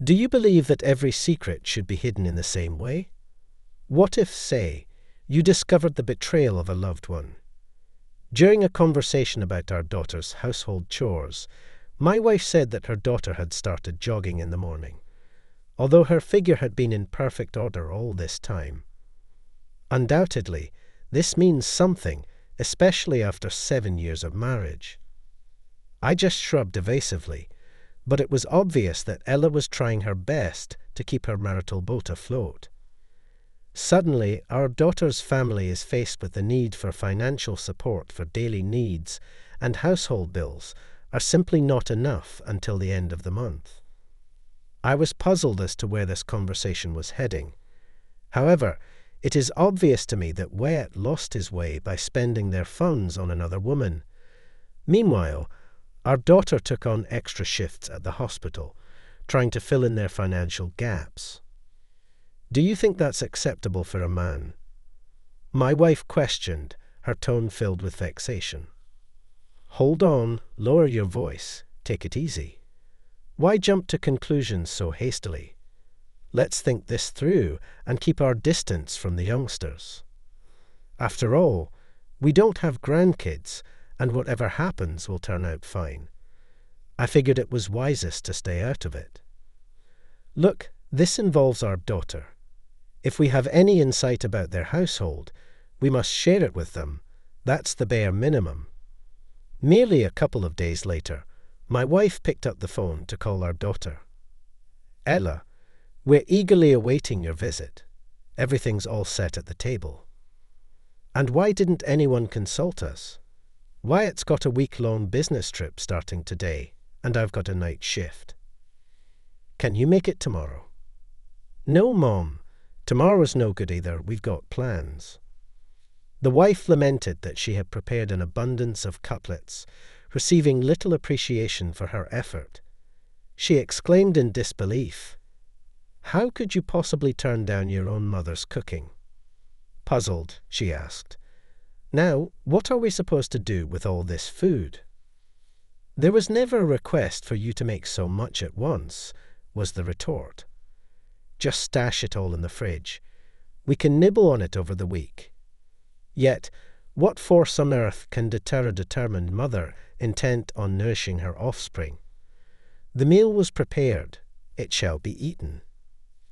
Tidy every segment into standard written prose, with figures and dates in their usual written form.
Do you believe that every secret should be hidden in the same way? What if, say, you discovered the betrayal of a loved one? During a conversation about our daughter's household chores, my wife said that her daughter had started jogging in the morning, although her figure had been in perfect order all this time. Undoubtedly, this means something, especially after 7 years of marriage. I just shrugged evasively, but it was obvious that Ella was trying her best to keep her marital boat afloat. Suddenly, our daughter's family is faced with the need for financial support for daily needs, and household bills are simply not enough until the end of the month. I was puzzled as to where this conversation was heading. However, it is obvious to me that Wyatt lost his way by spending their funds on another woman. Meanwhile, our daughter took on extra shifts at the hospital, trying to fill in their financial gaps. Do you think that's acceptable for a man? My wife questioned, her tone filled with vexation. Hold on, lower your voice, take it easy. Why jump to conclusions so hastily? Let's think this through and keep our distance from the youngsters. After all, we don't have grandkids, and whatever happens will turn out fine. I figured it was wisest to stay out of it. Look, this involves our daughter. If we have any insight about their household, we must share it with them. That's the bare minimum. Merely a couple of days later, my wife picked up the phone to call our daughter. Ella, we're eagerly awaiting your visit. Everything's all set at the table. And why didn't anyone consult us? Wyatt's got a week-long business trip starting today, and I've got a night shift. Can you make it tomorrow? No, Mom. Tomorrow's no good either. We've got plans. The wife lamented that she had prepared an abundance of cutlets, receiving little appreciation for her effort. She exclaimed in disbelief, "How could you possibly turn down your own mother's cooking?" Puzzled, she asked, "Now, what are we supposed to do with all this food?" "There was never a request for you to make so much at once," was the retort. "Just stash it all in the fridge. We can nibble on it over the week." Yet, what force on earth can deter a determined mother intent on nourishing her offspring? The meal was prepared. It shall be eaten.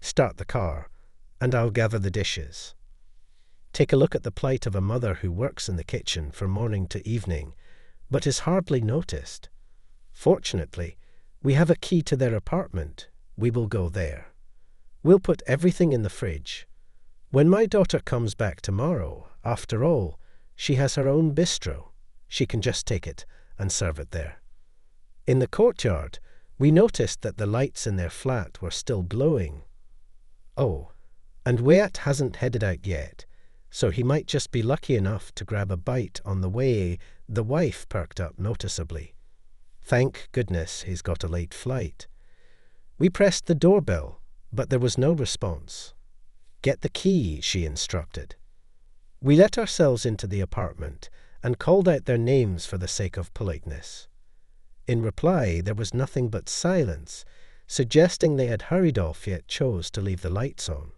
Start the car, and I'll gather the dishes. Take a look at the plight of a mother who works in the kitchen from morning to evening, but is hardly noticed. Fortunately, we have a key to their apartment. We will go there. We'll put everything in the fridge. When my daughter comes back tomorrow, after all, she has her own bistro. She can just take it and serve it there. In the courtyard, we noticed that the lights in their flat were still glowing. Oh, and Wyatt hasn't headed out yet, so he might just be lucky enough to grab a bite on the way. The wife perked up noticeably. Thank goodness he's got a late flight. We pressed the doorbell, but there was no response. Get the key, she instructed. We let ourselves into the apartment and called out their names for the sake of politeness. In reply, there was nothing but silence, suggesting they had hurried off yet chose to leave the lights on.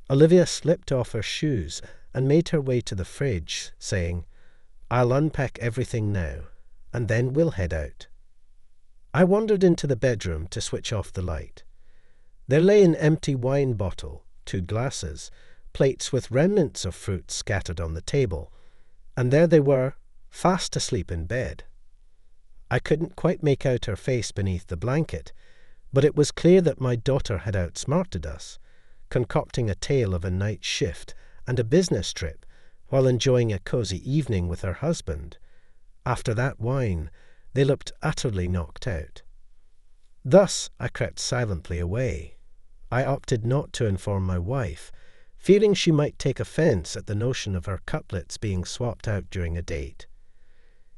Olivia slipped off her shoes and made her way to the fridge, saying, "I'll unpack everything now, and then we'll head out." I wandered into the bedroom to switch off the light. There lay an empty wine bottle, 2 glasses, plates with remnants of fruit scattered on the table, and there they were, fast asleep in bed. I couldn't quite make out her face beneath the blanket, but it was clear that my daughter had outsmarted us, concocting a tale of a night shift and a business trip while enjoying a cozy evening with her husband. After that wine, they looked utterly knocked out. Thus I crept silently away. I opted not to inform my wife, fearing she might take offence at the notion of her cutlets being swapped out during a date.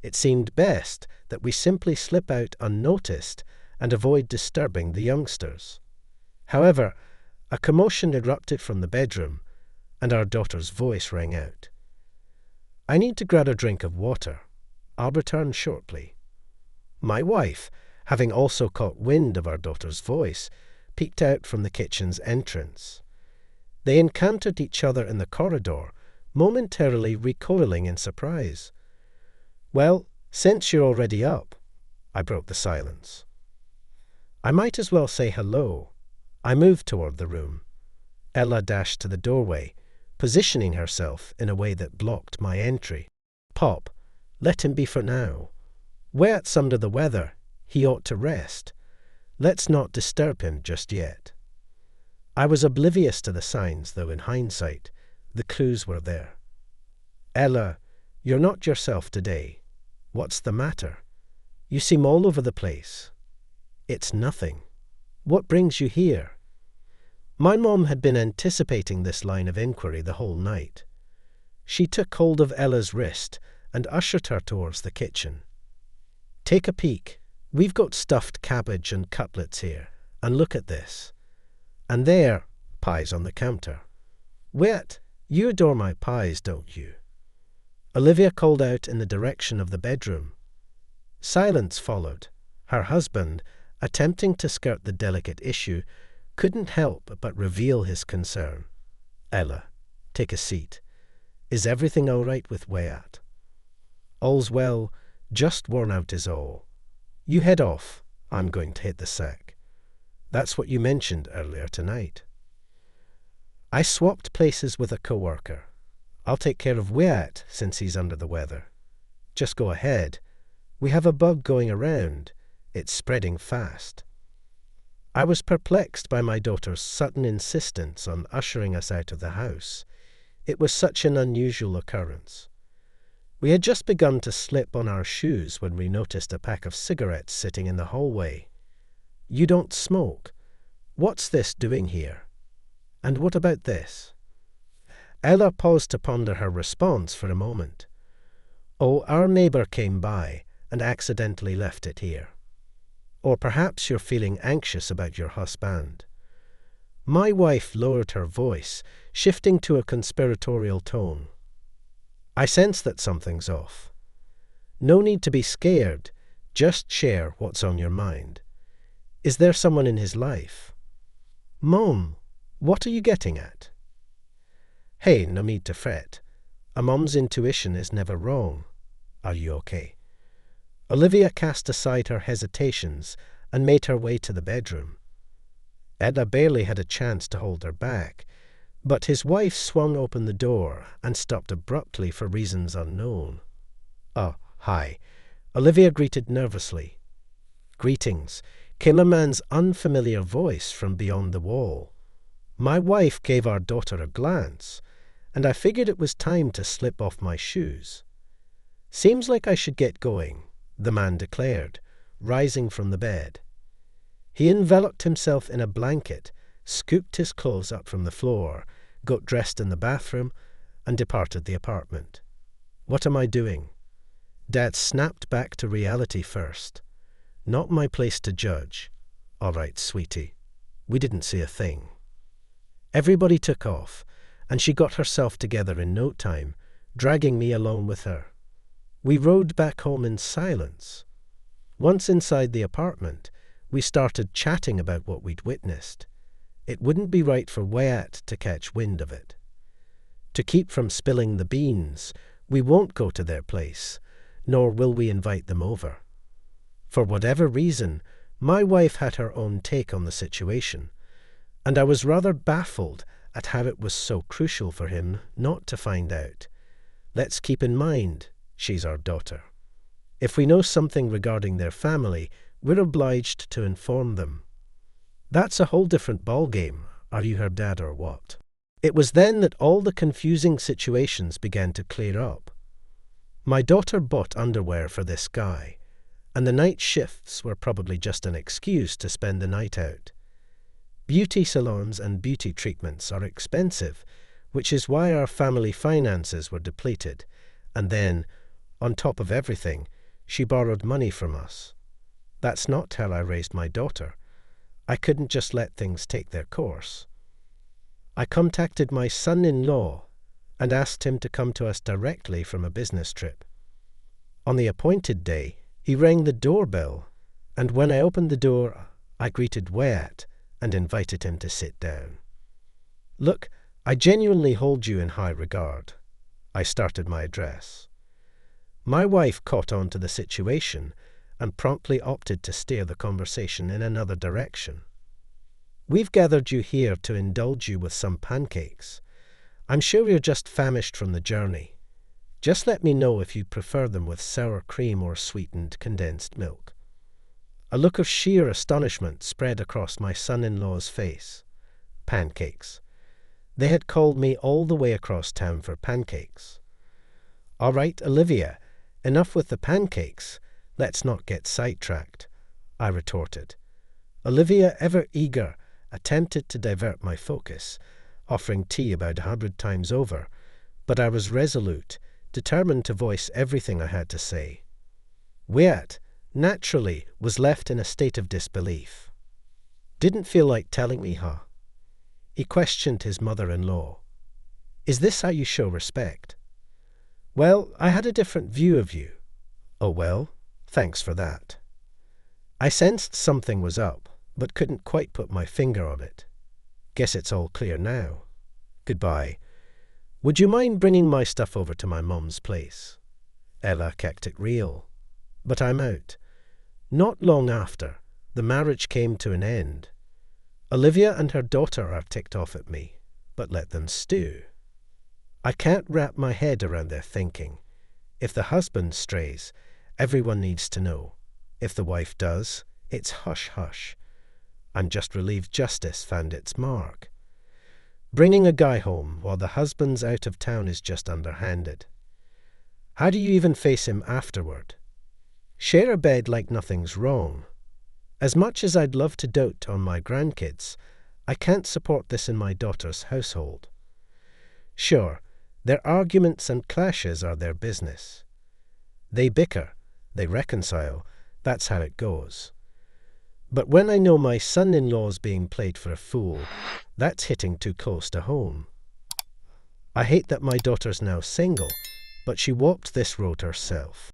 It seemed best that we simply slip out unnoticed and avoid disturbing the youngsters. However, a commotion erupted from the bedroom, and our daughter's voice rang out. "I need to grab a drink of water. I'll return shortly." My wife, having also caught wind of our daughter's voice, peeked out from the kitchen's entrance. They encountered each other in the corridor, momentarily recoiling in surprise. "Well, since you're already up," I broke the silence. "I might as well say hello." I moved toward the room. Ella dashed to the doorway, positioning herself in a way that blocked my entry. "Pop, let him be for now. Wyatt's under the weather. He ought to rest. Let's not disturb him just yet." I was oblivious to the signs, though in hindsight, the clues were there. "Ella, you're not yourself today. What's the matter? You seem all over the place." "It's nothing. What brings you here?" My mom had been anticipating this line of inquiry the whole night. She took hold of Ella's wrist and ushered her towards the kitchen. "Take a peek. We've got stuffed cabbage and cutlets here, and look at this. And there, pies on the counter. Wait, you adore my pies, don't you?" Olivia called out in the direction of the bedroom. Silence followed. Her husband, attempting to skirt the delicate issue, couldn't help but reveal his concern. "Ella, take a seat. Is everything all right with Wyatt?" "All's well, just worn out is all. You head off. I'm going to hit the sack. That's what you mentioned earlier tonight." I swapped places with a coworker. "I'll take care of Wyatt since he's under the weather. Just go ahead. We have a bug going around. It's spreading fast." I was perplexed by my daughter's sudden insistence on ushering us out of the house. It was such an unusual occurrence. We had just begun to slip on our shoes when we noticed a pack of cigarettes sitting in the hallway. "You don't smoke. What's this doing here? And what about this?" Ella paused to ponder her response for a moment. "Oh, our neighbour came by and accidentally left it here. Or perhaps you're feeling anxious about your husband." My wife lowered her voice, shifting to a conspiratorial tone. "I sense that something's off. No need to be scared. Just share what's on your mind. Is there someone in his life?" "Mom, what are you getting at?" "Hey, no need to fret. A mom's intuition is never wrong. Are you okay?" Olivia cast aside her hesitations and made her way to the bedroom. Ella barely had a chance to hold her back, but his wife swung open the door and stopped abruptly for reasons unknown. "Oh, hi," Olivia greeted nervously. "Greetings," came a man's unfamiliar voice from beyond the wall. My wife gave our daughter a glance, and I figured it was time to slip off my shoes. "Seems like I should get going," the man declared, rising from the bed. He enveloped himself in a blanket, scooped his clothes up from the floor, got dressed in the bathroom, and departed the apartment. What am I doing? Dad snapped back to reality first. Not my place to judge. All right, sweetie. We didn't see a thing. Everybody took off, and she got herself together in no time, dragging me along with her. We rode back home in silence. Once inside the apartment, we started chatting about what we'd witnessed. It wouldn't be right for Wyatt to catch wind of it. To keep from spilling the beans, we won't go to their place, nor will we invite them over. For whatever reason, my wife had her own take on the situation, and I was rather baffled at how it was so crucial for him not to find out. Let's keep in mind, she's our daughter. If we know something regarding their family, we're obliged to inform them. That's a whole different ballgame. Are you her dad or what? It was then that all the confusing situations began to clear up. My daughter bought underwear for this guy, and the night shifts were probably just an excuse to spend the night out. Beauty salons and beauty treatments are expensive, which is why our family finances were depleted, and then, on top of everything, she borrowed money from us. That's not how I raised my daughter. I couldn't just let things take their course. I contacted my son-in-law and asked him to come to us directly from a business trip. On the appointed day, he rang the doorbell, and when I opened the door, I greeted Wyatt and invited him to sit down. "Look, I genuinely hold you in high regard." I started my address. My wife caught on to the situation and promptly opted to steer the conversation in another direction. "We've gathered you here to indulge you with some pancakes. I'm sure you're just famished from the journey. Just let me know if you prefer them with sour cream or sweetened condensed milk." A look of sheer astonishment spread across my son-in-law's face. Pancakes. They had called me all the way across town for pancakes. "All right, Olivia, enough with the pancakes. Let's not get sidetracked," I retorted. Olivia, ever eager, attempted to divert my focus, offering tea about 100 times over, but I was resolute, determined to voice everything I had to say. Wyatt, naturally, was left in a state of disbelief. "Didn't feel like telling me, huh?" He questioned his mother-in-law. "Is this how you show respect?" "Well, I had a different view of you." "Oh well, thanks for that." I sensed something was up, but couldn't quite put my finger on it. Guess it's all clear now. Goodbye. Would you mind bringing my stuff over to my mum's place? Ella kept it real. But I'm out. Not long after, the marriage came to an end. Olivia and her daughter are ticked off at me, but let them stew. I can't wrap my head around their thinking. If the husband strays, everyone needs to know. If the wife does, it's hush-hush. I'm just relieved justice found its mark. Bringing a guy home while the husband's out of town is just underhanded. How do you even face him afterward? Share a bed like nothing's wrong. As much as I'd love to dote on my grandkids, I can't support this in my daughter's household. Sure, their arguments and clashes are their business. They bicker, they reconcile, that's how it goes. But when I know my son-in-law's being played for a fool, that's hitting too close to home. I hate that my daughter's now single, but she walked this road herself.